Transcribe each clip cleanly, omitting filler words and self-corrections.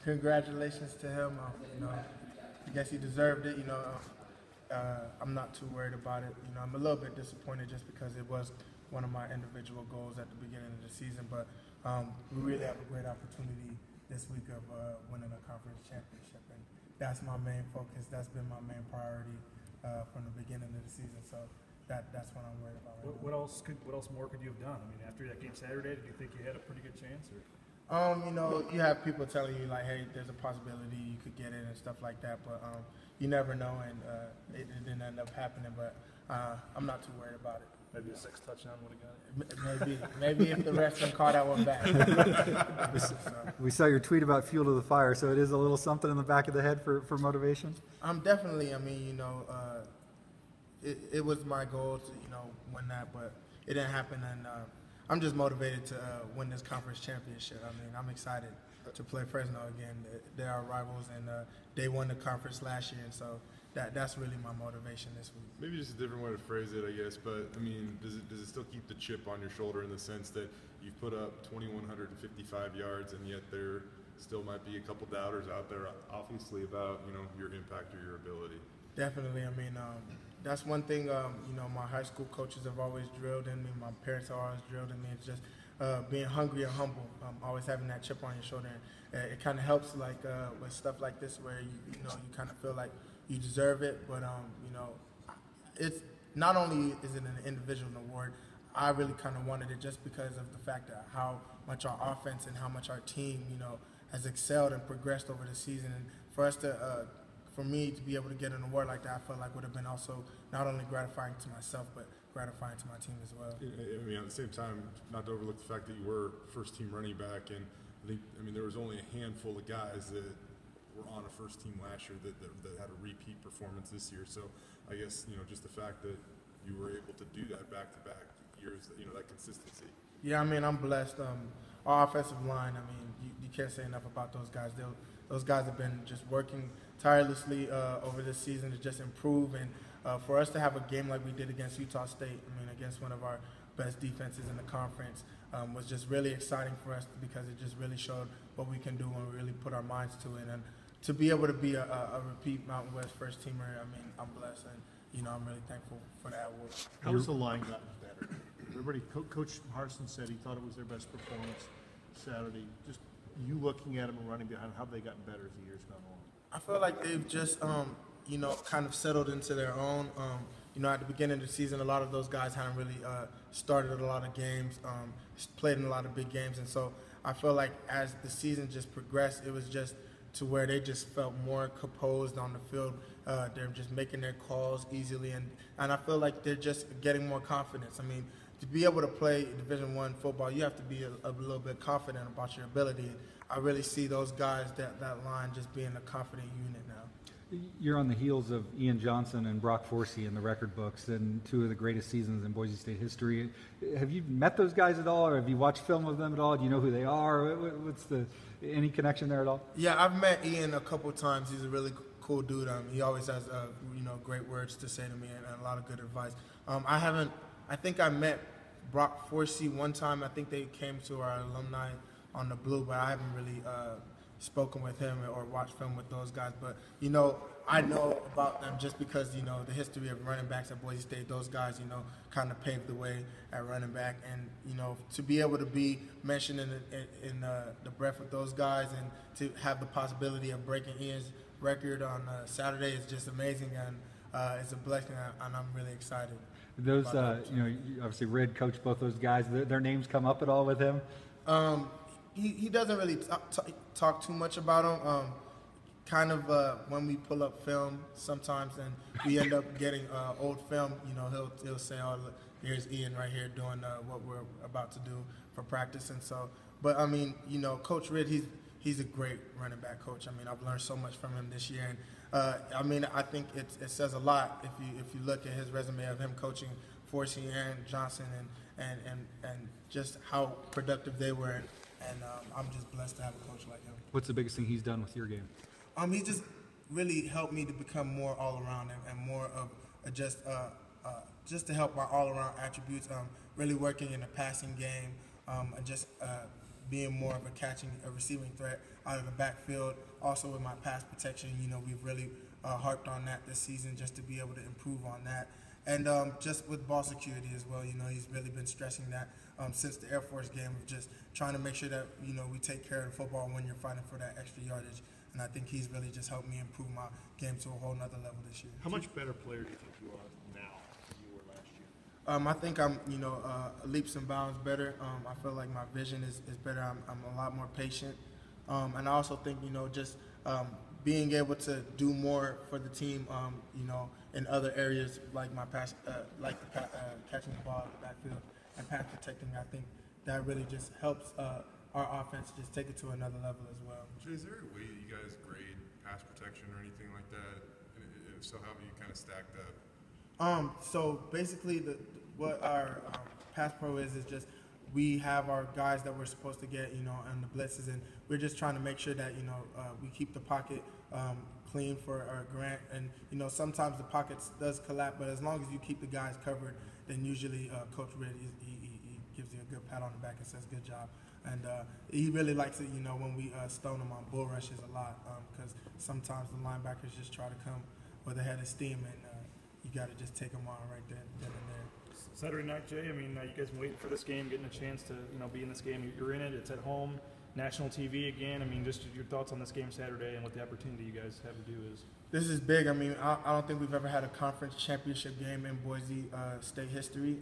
Congratulations to him. I guess he deserved it. I'm not too worried about it. I'm a little bit disappointed just because it was one of my individual goals at the beginning of the season. But we really have a great opportunity this week of winning a conference championship, and that's my main focus. That's been my main priority from the beginning of the season. So that's what I'm worried about. What else more could you have done? I mean, after that game Saturday, did you think you had a pretty good chance? Or? You have people telling you like, hey, there's a possibility you could get it and stuff like that, but you never know, and it didn't end up happening. But I'm not too worried about it. Maybe a 6th touchdown would have got it. Maybe if the refs can call that one back. We saw your tweet about fuel to the fire, so it is a little something in the back of the head for motivation. Definitely. It was my goal to win that, but it didn't happen, and I'm just motivated to win this conference championship. I'm excited to play Fresno again. They're our rivals, and they won the conference last year, and so that's really my motivation this week. Maybe just a different way to phrase it, I guess, but does it still keep the chip on your shoulder in the sense that you've put up 2,155 yards, and yet there still might be a couple doubters out there, obviously, about your impact or your ability? Definitely. That's one thing. My high school coaches have always drilled in me. My parents have always drilled in me. It's just being hungry and humble. Always having that chip on your shoulder. And it kind of helps, with stuff like this, where you kind of feel like you deserve it. But it's not only is it an individual award. I really kind of wanted it just because of the fact that how much our offense and how much our team, has excelled and progressed over the season. And for us to for me to be able to get an award like that, I felt like would have been also not only gratifying to myself, but gratifying to my team as well. At the same time, not to overlook the fact that you were first-team running back, and there was only a handful of guys that were on a first team last year that had a repeat performance this year. So I guess just the fact that you were able to do that back-to-back years, that consistency. Yeah, I'm blessed. Our offensive line, you can't say enough about those guys. Those guys have been just working tirelessly over this season to just improve, and for us to have a game like we did against Utah State, against one of our best defenses in the conference, was just really exciting for us because it just really showed what we can do when we really put our minds to it. And to be able to be a repeat Mountain West first teamer, I'm blessed, and I'm really thankful for that award. How has the line gotten better? Everybody, Coach Harsin said he thought it was their best performance Saturday. Just you looking at them and running behind, how have they gotten better as the years gone on? I feel like they've just, kind of settled into their own. At the beginning of the season, a lot of those guys hadn't really started a lot of games, played in a lot of big games. And so I feel like as the season just progressed, it was just to where they just felt more composed on the field. They're just making their calls easily. And I feel like they're just getting more confidence. To be able to play Division I football, you have to be a little bit confident about your ability. I really see those guys, that line, just being a confident unit now. You're on the heels of Ian Johnson and Brock Forsey in the record books, and two of the greatest seasons in Boise State history. Have you met those guys at all, or have you watched film of them at all? Do you know who they are? Any connection there at all? Yeah, I've met Ian a couple times. He's a really cool dude. He always has great words to say to me and a lot of good advice. I think I met Brock Forsey one time. I think they came to our alumni on the Blue, but I haven't really spoken with him or watched film with those guys. But, I know about them just because, the history of running backs at Boise State. Those guys, kind of paved the way at running back. And, to be able to be mentioned in the breath with those guys and to have the possibility of breaking Ian's record on Saturday is just amazing. And it's a blessing, and I'm really excited. Those, you obviously Red coached both those guys. Their names come up at all with him? He doesn't really talk too much about them. When we pull up film sometimes and we end up getting old film, he'll say, "Oh, look, here's Ian right here doing what we're about to do for practice." And so, but Coach Red, he's a great running back coach. I've learned so much from him this year, and I think it says a lot if you look at his resume of him coaching Forsey and Johnson and just how productive they were. And I'm just blessed to have a coach like him. What's the biggest thing he's done with your game? He just really helped me to become more all around and more of just to help my all around attributes. Really working in the passing game and just being more of a receiving threat out of the backfield. Also with my pass protection, we've really harped on that this season just to be able to improve on that. And just with ball security as well, he's really been stressing that since the Air Force game of just trying to make sure that, we take care of the football when you're fighting for that extra yardage. And I think he's really just helped me improve my game to a whole nother level this year. How much better player do you think you are now than you were last year? I think I'm, leaps and bounds better. I feel like my vision is better. I'm a lot more patient. And I also think, just being able to do more for the team, in other areas like my pass, catching the ball in the backfield and pass protecting. I think that really just helps our offense just take it to another level as well. Jay, is there a way that you guys grade pass protection or anything like that? And if so, how have you kind of stacked up? So basically, what our pass pro is just we have our guys that we're supposed to get, on the blitzes, and we're just trying to make sure that we keep the pocket clean for our Grant. And sometimes the pockets does collapse, but as long as you keep the guys covered, then usually Coach Red he gives you a good pat on the back and says good job. And he really likes it, when we stone him on bull rushes a lot, because sometimes the linebackers just try to come with a head of steam, and you got to just take them on right then and there. Saturday night, Jay, I mean, you guys been waiting for this game, getting a chance to, be in this game. You're in it. It's at home, national TV again. I mean, just your thoughts on this game Saturday and what the opportunity you guys have to do is. This is big. I mean, I don't think we've ever had a conference championship game in Boise State history.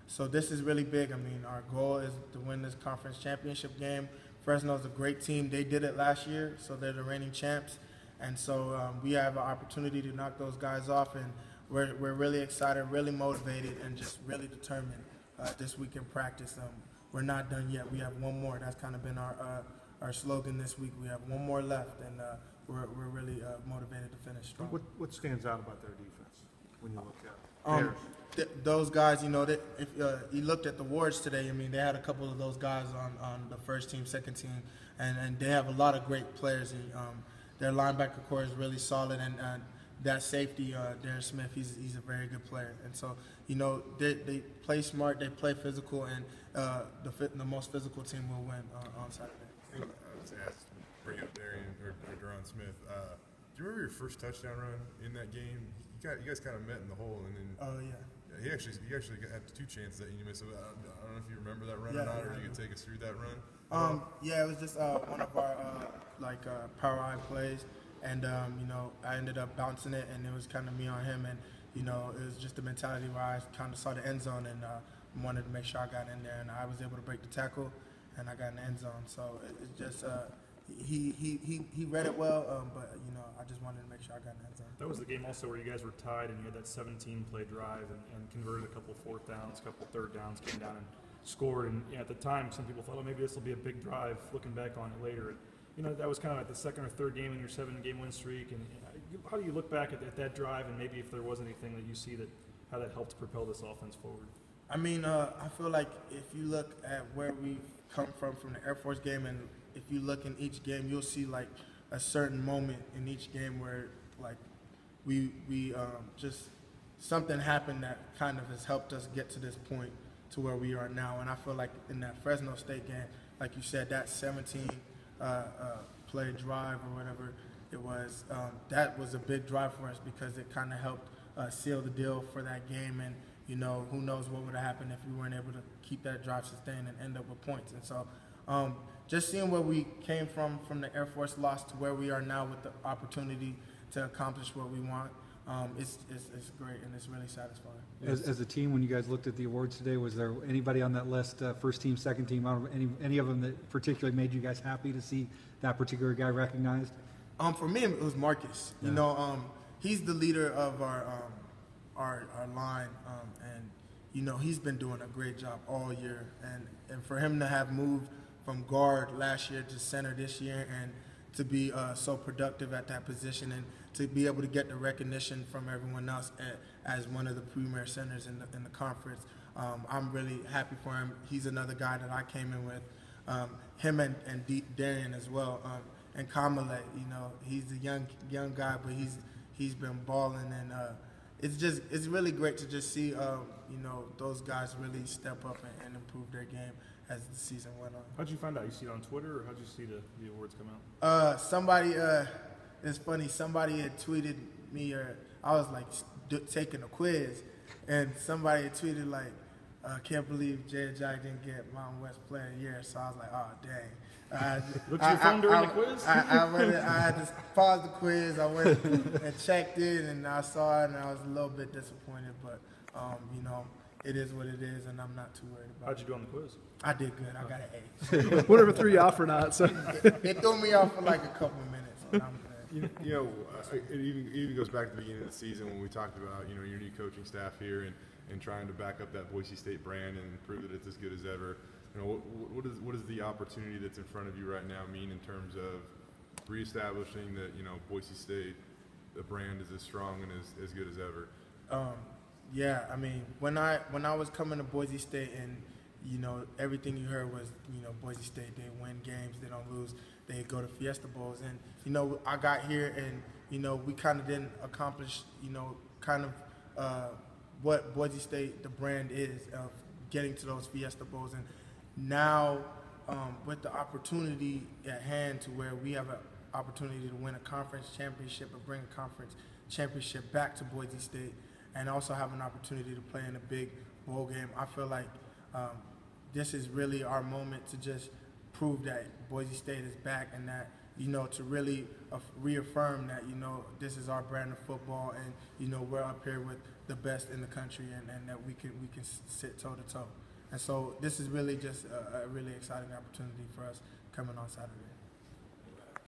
So this is really big. I mean, our goal is to win this conference championship game. Fresno's a great team. They did it last year, so they're the reigning champs. And so we have an opportunity to knock those guys off, and we're really excited, really motivated, and just really determined this week in practice. We're not done yet. We have one more. That's kind of been our slogan this week. We have one more left, and we're really motivated to finish strong. What stands out about their defense when you look at it? Those guys, that if you looked at the wards today, I mean, they had a couple of those guys on the first team, second team, and they have a lot of great players. And their linebacker core is really solid, and that safety, Darren Smith, he's a very good player. And so, they play smart, they play physical, and the most physical team will win on Saturday. I was asked, bring up Darian or Deron Smith. Do you remember your first touchdown run in that game? You guys kind of met in the hole, and then. Oh yeah. He actually had two chances that you missed. So I don't know if you remember that run or not, or if you could take us through that run. Yeah, it was just one of our power eye plays, and I ended up bouncing it, and it was kind of me on him, and it was just the mentality where I kind of saw the end zone and wanted to make sure I got in there, and I was able to break the tackle, and I got in the end zone. So it's just he read it well, but I just wanted to make sure I got in the end zone. That was the game also where you guys were tied and you had that 17-play drive and converted a couple fourth downs, a couple third downs, came down and scored. And at the time, some people thought, maybe this will be a big drive. Looking back on it later, that was kind of like the second or third game in your 7-game win streak. And how do you look back at that drive, and maybe if there was anything that you see how that helped propel this offense forward? I mean, I feel like if you look at where we've come from the Air Force game, and if you look in each game, you'll see like a certain moment in each game where like we just something happened that kind of has helped us get to this point to where we are now. And I feel like in that Fresno State game, like you said, that 17 play drive or whatever it was, that was a big drive for us because it kind of helped seal the deal for that game. And who knows what would have happened if we weren't able to keep that drive sustained and end up with points. And so just seeing where we came from the Air Force loss to where we are now with the opportunity to accomplish what we want, it's great, and it's really satisfying. As a team, when you guys looked at the awards today, was there anybody on that list, first team, second team, any of them that particularly made you guys happy to see that particular guy recognized? For me, it was Marcus. Yeah. He's the leader of our line, and he's been doing a great job all year, and for him to have moved from guard last year to center this year, and to be so productive at that position, and to be able to get the recognition from everyone else as one of the premier centers in the conference. I'm really happy for him. He's another guy that I came in with. Him and Darian as well, and Kamale. He's a young guy, but he's been balling, and it's really great to just see those guys really step up and improve their game. as the season went on. How'd you find out? You see it on Twitter, or how'd you see the awards come out? Somebody, it's funny. Somebody had tweeted me, or I was like taking a quiz, and somebody had tweeted like, "Can't believe Jay Ajayi didn't get Mountain West Player of the Year." So I was like, "Oh dang." Looked at your phone during the quiz? I had to pause the quiz. I went and checked it, and I saw it, and I was a little bit disappointed. But you know, it is what it is, and I'm not too worried about it. How'd you do on the quiz? I did good. I got an A. Whatever threw you off or not. So It threw me off for like a couple of minutes, but I'm good. You know, it even goes back to the beginning of the season when we talked about, you know, your new coaching staff here and trying to back up that Boise State brand and prove that it's as good as ever. You know, what is the opportunity that's in front of you right now mean in terms of reestablishing that, you know, Boise State, the brand is as strong and as good as ever? Yeah, I mean, when I was coming to Boise State, and you know, everything you heard was, you know, Boise State, they win games, they don't lose, they go to Fiesta Bowls, and you know, I got here, and you know, we kind of didn't accomplish, you know, kind of what Boise State, the brand is of getting to those Fiesta Bowls, and now with the opportunity at hand to where we have an opportunity to win a conference championship or bring a conference championship back to Boise State, and also have an opportunity to play in a big bowl game, I feel like this is really our moment to just prove that Boise State is back, and that, you know, to really reaffirm that, you know, this is our brand of football, and you know, we're up here with the best in the country, and that we can sit toe to toe. And so this is really just a really exciting opportunity for us coming on Saturday.